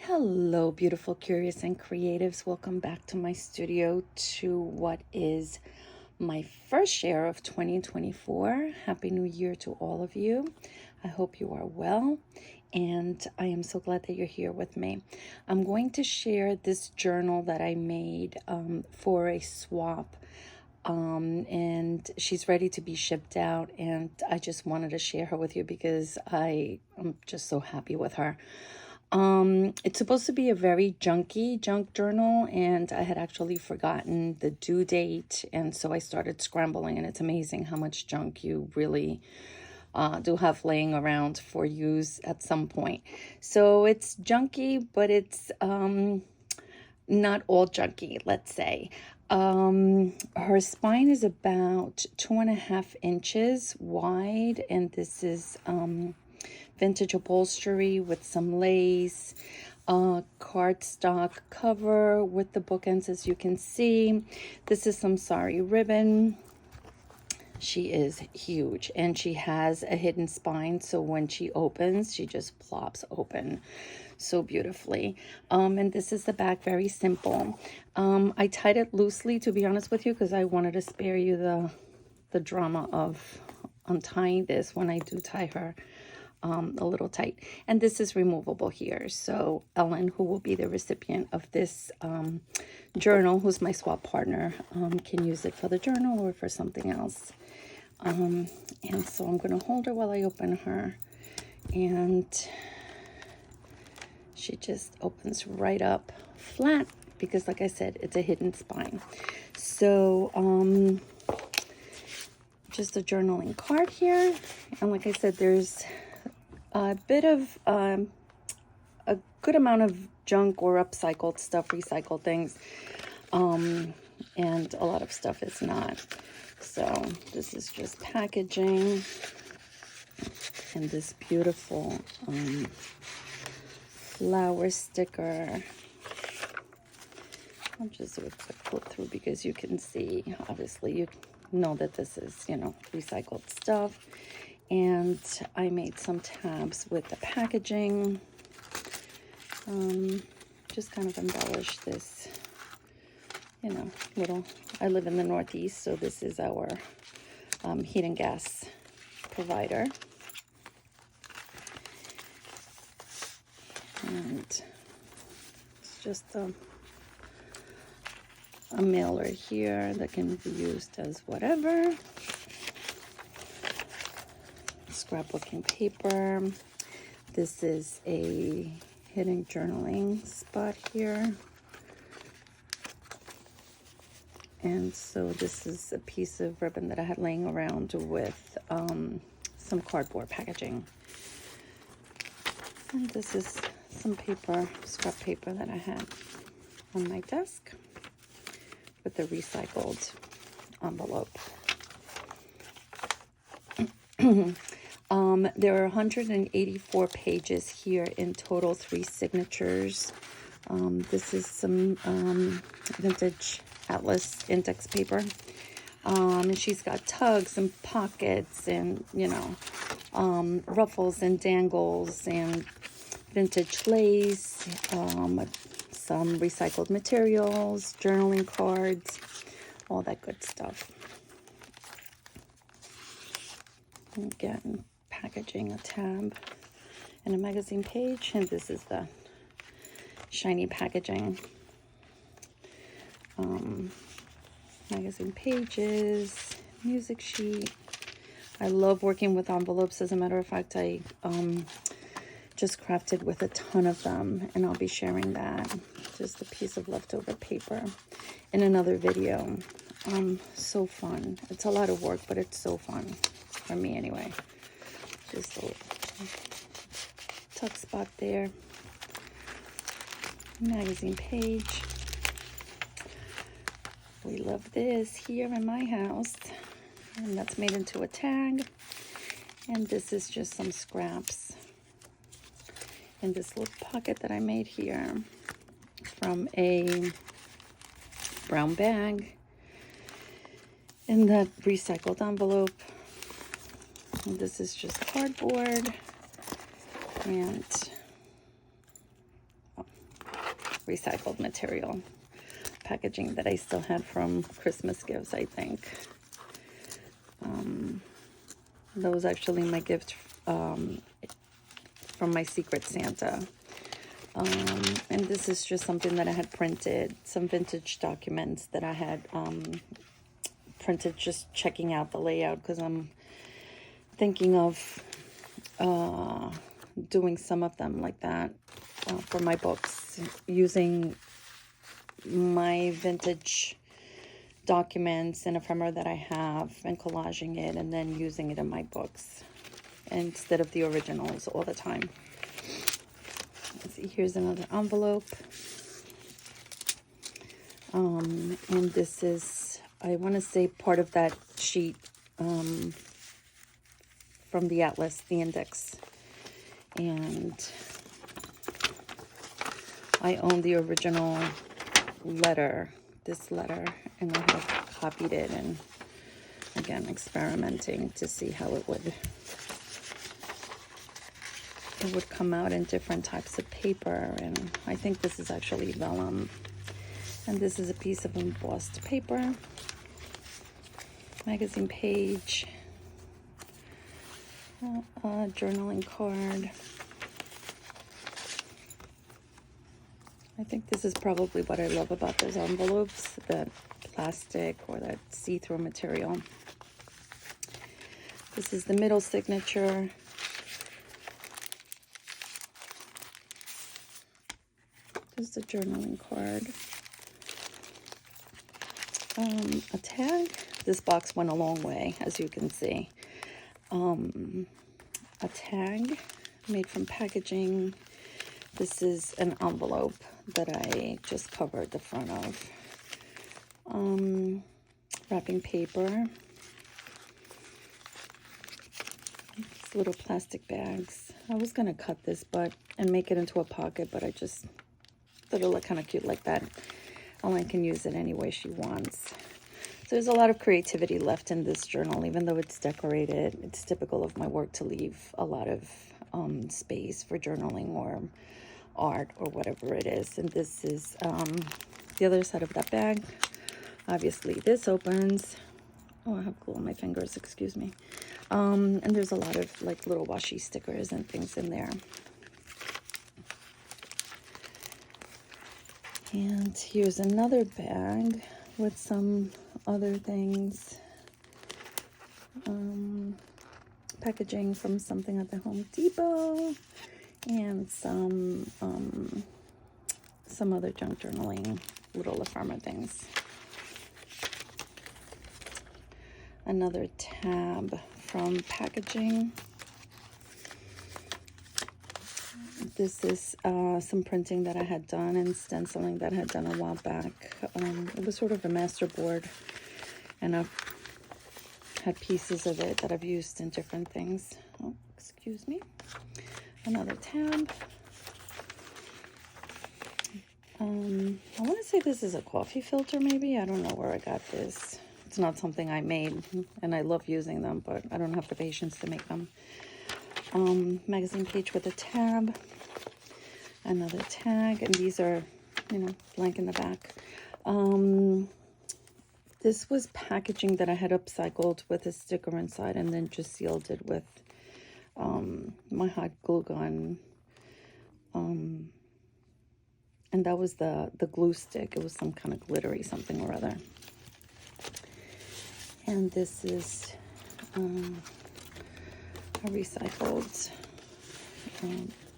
Hello, beautiful, curious, and creatives. Welcome back to my studio to what is my first share of 2024. Happy New Year to all of you. I hope you are well, and I am so glad that you're here with me. I'm going to share this journal that I made for a swap. And she's ready to be shipped out, and I just wanted to share her with you because I'm just so happy with her. It's supposed to be a very junk journal, and I had actually forgotten the due date, and so I started scrambling, and it's amazing how much junk you really do have laying around for use at some point. So it's junky, but it's not all junky, let's say. Her spine is about 2.5 inches wide, and this is vintage upholstery with some lace, cardstock cover with the bookends, as you can see. This is some sari ribbon. She is huge, and she has a hidden spine, so when she opens, she just plops open so beautifully. And this is the back, very simple. I tied it loosely, to be honest with you, because I wanted to spare you the drama of untying this when I do tie her a little tight. And this is removable here, so Ellen, who will be the recipient of this journal, who's my swap partner, can use it for the journal or for something else. And so I'm going to hold her while I open her, and she just opens right up flat because, like I said, it's a hidden spine. So just a journaling card here, and like I said, there's a bit of a good amount of junk or upcycled stuff, recycled things, and a lot of stuff is not. So this is just packaging, and this beautiful flower sticker. I'll just do a quick flip through because you can see, obviously you know that this is, recycled stuff. And I made some tabs with the packaging. Just kind of embellish this, little, I live in the Northeast, so this is our heat and gas provider. And it's just a mailer here that can be used as whatever. Scrapbooking paper. This is a hidden journaling spot here. And so this is a piece of ribbon that I had laying around with some cardboard packaging. And this is some paper, scrap paper that I had on my desk with the recycled envelope. There are 184 pages here in total, 3 signatures. This is some vintage Atlas index paper. And she's got tugs and pockets and, ruffles and dangles and vintage lace, some recycled materials, journaling cards, all that good stuff. Again, packaging, a tab, and a magazine page, and this is the shiny packaging. Magazine pages, music sheet. I love working with envelopes. As a matter of fact, I just crafted with a ton of them, and I'll be sharing that, just a piece of leftover paper, in another video. So fun. It's a lot of work, but it's so fun, for me anyway. Just a little tuck spot there. Magazine page. We love this here in my house, and that's made into a tag. And this is just some scraps in this little pocket that I made here from a brown bag in that recycled envelope. And this is just cardboard, and recycled material. Packaging that I still had from Christmas gifts, I think. That was actually my gift from my Secret Santa. And this is just something that I had printed, some vintage documents that I had printed, just checking out the layout, because I'm thinking of doing some of them like that for my books, using my vintage documents and ephemera that I have and collaging it and then using it in my books instead of the originals all the time. Let's see, here's another envelope. And this is, I want to say, part of that sheet from the atlas, the index. And I own the original letter, this letter, and I have copied it, and again, experimenting to see how it would come out in different types of paper. And I think this is actually vellum, and this is a piece of embossed paper, magazine page, journaling card. I think this is probably what I love about those envelopes, that plastic or that see-through material. This is the middle signature. This is the journaling card. A tag. This box went a long way, as you can see. A tag made from packaging. This is an envelope that I just covered the front of. Wrapping paper. These little plastic bags. I was going to cut this and make it into a pocket, but I just thought it'll look kind of cute like that. Ellen can use it any way she wants. So there's a lot of creativity left in this journal, even though it's decorated. It's typical of my work to leave a lot of space for journaling or art or whatever it is. And this is the other side of that bag. Obviously this opens. Oh, I have glue on my fingers, excuse me. And there's a lot of like little washi stickers and things in there. And here's another bag with some other things. Packaging from something at the Home Depot, and some other junk journaling little ephemera things. Another tab from packaging. This is some printing that I had done and stenciling that I had done a while back. It was sort of a master board, and I've had pieces of it that I've used in different things. Oh, excuse me. Another tab. I want to say this is a coffee filter, maybe. I don't know where I got this. It's not something I made, and I love using them, but I don't have the patience to make them. Magazine page with a tab. Another tag, and these are, blank in the back. This was packaging that I had upcycled with a sticker inside and then just sealed it with my hot glue gun. And that was the glue stick. It was some kind of glittery something or other. And this is a recycled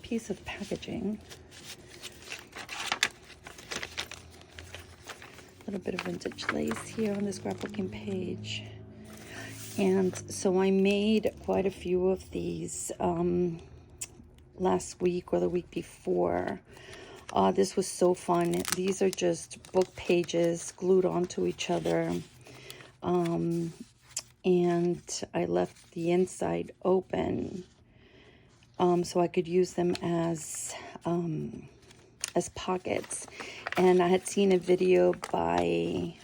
piece of packaging. A little bit of vintage lace here on this scrapbooking page. And so I made quite a few of these last week or the week before. This was so fun. These are just book pages glued onto each other. And I left the inside open so I could use them as pockets. And I had seen a video by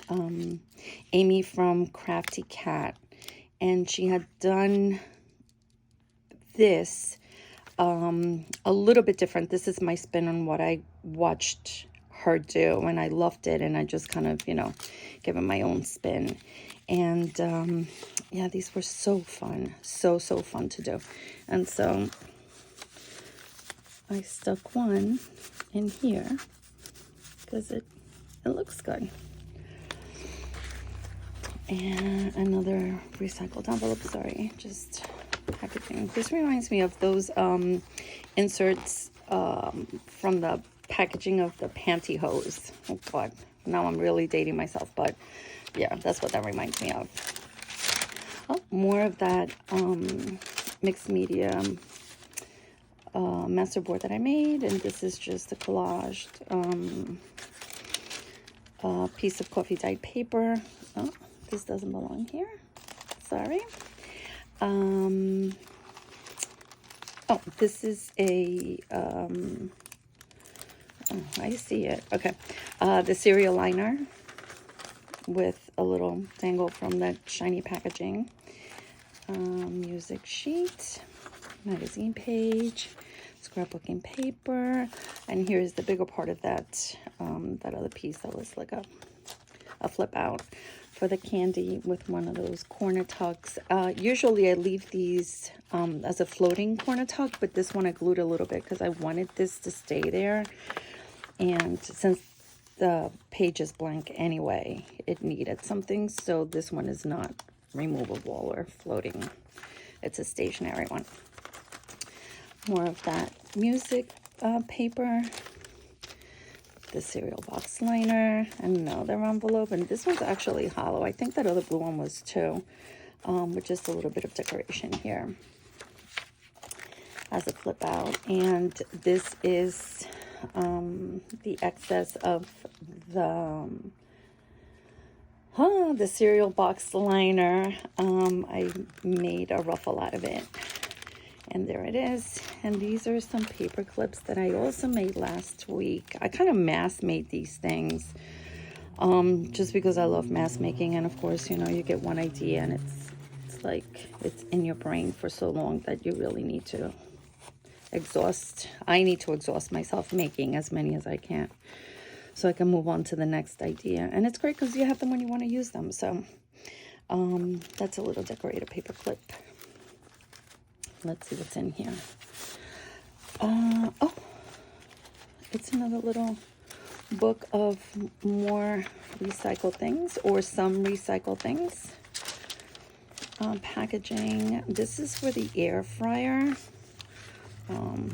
Amy from Crafty Cat, and she had done this a little bit different. This is my spin on what I watched her do, and I loved it, and I just kind of, you know, give it my own spin. And yeah, these were so fun, so fun to do. And so I stuck one in here because it looks good. And another recycled envelope, sorry, just packaging. This reminds me of those inserts from the packaging of the pantyhose. Oh God, now I'm really dating myself, but yeah, that's what that reminds me of. Oh, more of that mixed media master board that I made, and this is just a collaged piece of coffee dyed paper. Oh, this doesn't belong here. Sorry. Oh, this is a oh, I see it. Okay. The cereal liner with a little dangle from that shiny packaging. Music sheet, magazine page, scrapbooking paper, and here's the bigger part of that that other piece that was like a flip out for the candy with one of those corner tucks. Usually I leave these as a floating corner tuck, but this one I glued a little bit because I wanted this to stay there, and since the page is blank anyway, it needed something, so this one is not removable or floating. It's a stationary one. More of that music paper, the cereal box liner, another envelope, and this one's actually hollow. I think that other blue one was too, with just a little bit of decoration here as a flip out. And this is the excess of the cereal box liner. I made a ruffle out of it, and there it is. And these are some paper clips that I also made last week. I kind of mass made these things just because I love mass making, and of course, you know, you get one idea and it's like it's in your brain for so long that you really need to I need to exhaust myself making as many as I can, so I can move on to the next idea. And it's great because you have them when you want to use them. So that's a little decorated paper clip. Let's see what's in here. Oh, it's another little book of more recycled things, or some recycled things. Packaging. This is for the air fryer.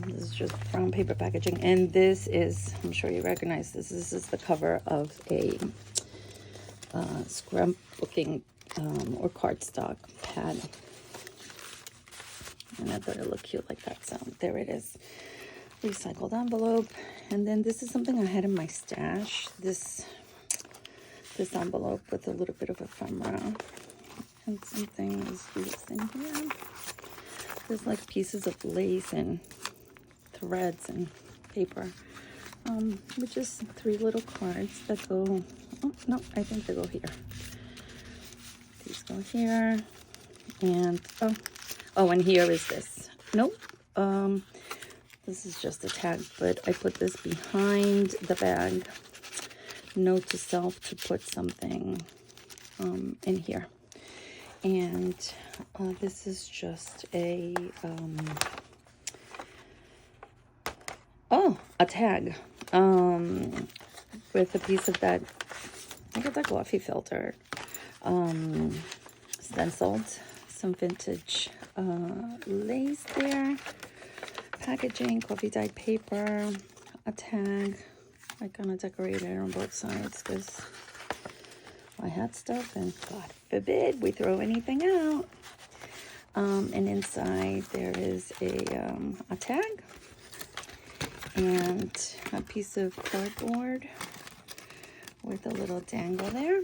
This is just brown paper packaging, and this is, I'm sure you recognize this. This is the cover of a scrapbooking or cardstock pad, and I thought it looked cute like that. So there it is, recycled envelope. And then this is something I had in my stash. This envelope with a little bit of ephemera, and something is loose in here. There's like pieces of lace and threads and paper, with just 3 little cards that go, oh no, I think they go here. These go here, and oh, and here is this. Nope, this is just a tag, but I put this behind the bag. Note to self to put something in here. And this is just a tag with a piece of that, I got that coffee filter, stenciled, some vintage lace there, packaging, coffee dyed paper, a tag. I kind of decorated it on both sides because I had stuff, and God forbid we throw anything out. And inside there is a tag and a piece of cardboard with a little dangle there.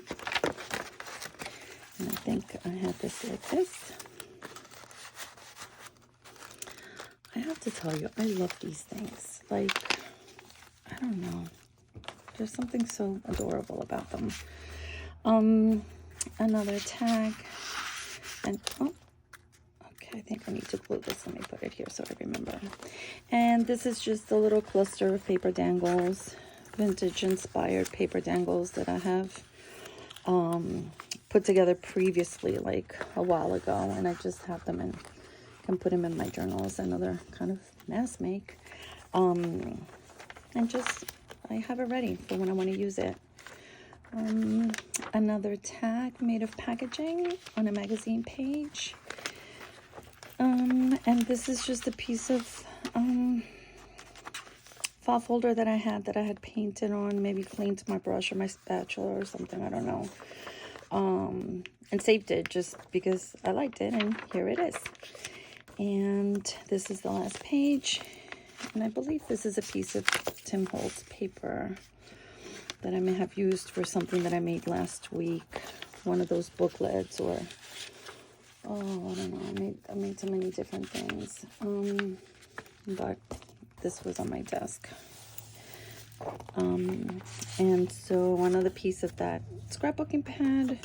And I think I have this like this. I have to tell you, I love these things. Like, I don't know. There's something so adorable about them. Another tag, and oh, okay, I think I need to glue this. Let me put it here so I remember. And this is just a little cluster of paper dangles vintage inspired paper dangles that I have put together previously, like a while ago, and I just have them and can put them in my journal as another kind of mass make. And just, I have it ready for when I want to use it. Another tag made of packaging on a magazine page. And this is just a piece of file folder that I had painted on, maybe cleaned my brush or my spatula or something, I don't know. And saved it just because I liked it, and here it is. And this is the last page, and I believe this is a piece of Tim Holtz paper that I may have used for something that I made last week, one of those booklets, or oh, I don't know, I made so many different things, but this was on my desk. And so another piece of that scrapbooking pad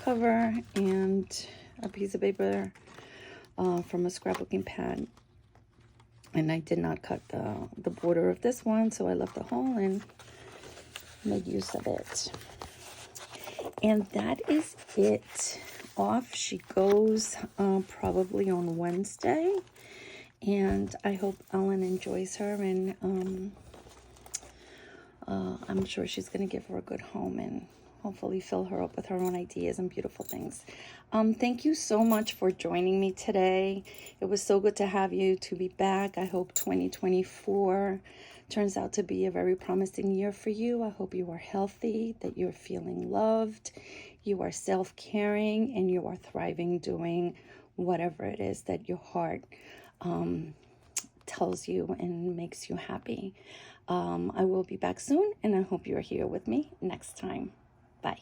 cover and a piece of paper from a scrapbooking pad, and I did not cut the border of this one, so I left a hole and made use of it. And that is it. Off she goes, probably on Wednesday, and I hope Ellen enjoys her, and I'm sure she's going to give her a good home and hopefully fill her up with her own ideas and beautiful things. Thank you so much for joining me today. It was so good to have you, to be back. I hope 2024 turns out to be a very promising year for you. I hope you are healthy, that you're feeling loved, you are self-caring, and you are thriving doing whatever it is that your heart tells you and makes you happy. I will be back soon, and I hope you're here with me next time. Bye.